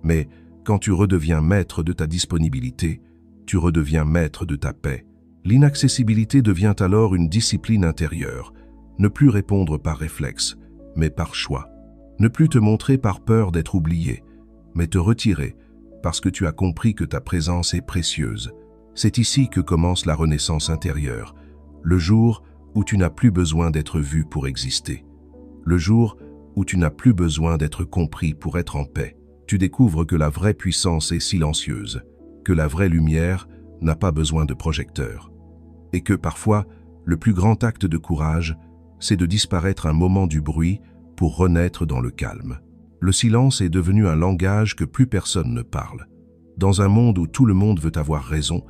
Mais quand tu redeviens maître de ta disponibilité, tu redeviens maître de ta paix. L'inaccessibilité devient alors une discipline intérieure. Ne plus répondre par réflexe, mais par choix. Ne plus te montrer par peur d'être oublié, mais te retirer parce que tu as compris que ta présence est précieuse. C'est ici que commence la renaissance intérieure, le jour où tu n'as plus besoin d'être vu pour exister. Le jour où tu n'as plus besoin d'être compris pour être en paix. Tu découvres que la vraie puissance est silencieuse, que la vraie lumière n'a pas besoin de projecteur. Et que parfois, le plus grand acte de courage, c'est de disparaître un moment du bruit pour renaître dans le calme. Le silence est devenu un langage que plus personne ne parle. Dans un monde où tout le monde veut avoir raison,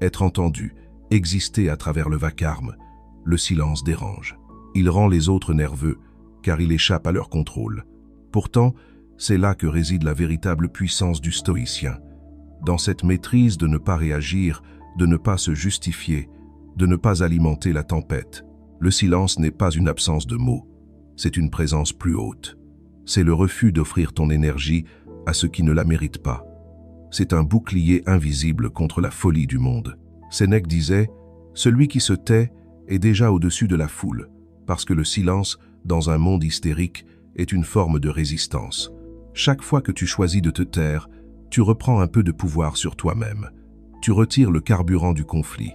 être entendu, exister à travers le vacarme, le silence dérange. Il rend les autres nerveux, car il échappe à leur contrôle. Pourtant, c'est là que réside la véritable puissance du stoïcien. Dans cette maîtrise de ne pas réagir, de ne pas se justifier, de ne pas alimenter la tempête. Le silence n'est pas une absence de mots, c'est une présence plus haute. C'est le refus d'offrir ton énergie à ceux qui ne la méritent pas. C'est un bouclier invisible contre la folie du monde. Sénèque disait « Celui qui se tait est déjà au-dessus de la foule, parce que le silence, dans un monde hystérique, est une forme de résistance. Chaque fois que tu choisis de te taire, tu reprends un peu de pouvoir sur toi-même. Tu retires le carburant du conflit.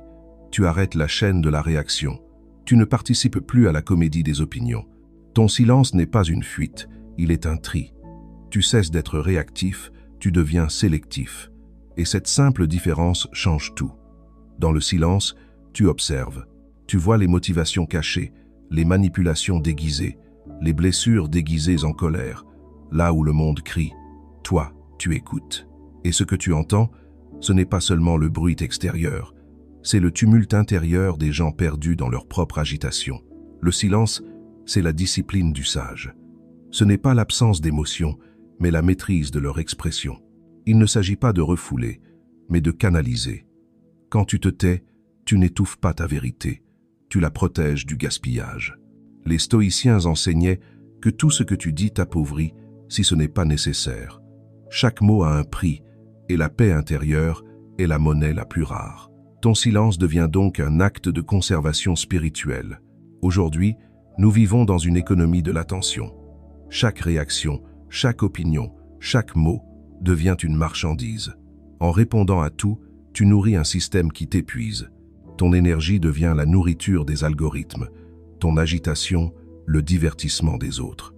Tu arrêtes la chaîne de la réaction. Tu ne participes plus à la comédie des opinions. Ton silence n'est pas une fuite, il est un tri. Tu cesses d'être réactif, tu deviens sélectif. Et cette simple différence change tout. Dans le silence, tu observes. Tu vois les motivations cachées, les manipulations déguisées, les blessures déguisées en colère. Là où le monde crie, toi, tu écoutes. Et ce que tu entends, ce n'est pas seulement le bruit extérieur, c'est le tumulte intérieur des gens perdus dans leur propre agitation. Le silence, c'est la discipline du sage. Ce n'est pas l'absence d'émotion, mais la maîtrise de leur expression. Il ne s'agit pas de refouler, mais de canaliser. Quand tu te tais, tu n'étouffes pas ta vérité, tu la protèges du gaspillage. Les stoïciens enseignaient que tout ce que tu dis t'appauvrit si ce n'est pas nécessaire. Chaque mot a un prix, et la paix intérieure est la monnaie la plus rare. Ton silence devient donc un acte de conservation spirituelle. Aujourd'hui, nous vivons dans une économie de l'attention. Chaque réaction, chaque opinion, chaque mot devient une marchandise. En répondant à tout, tu nourris un système qui t'épuise. Ton énergie devient la nourriture des algorithmes, ton agitation, le divertissement des autres.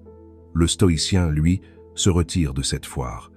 Le stoïcien, lui, se retire de cette foire.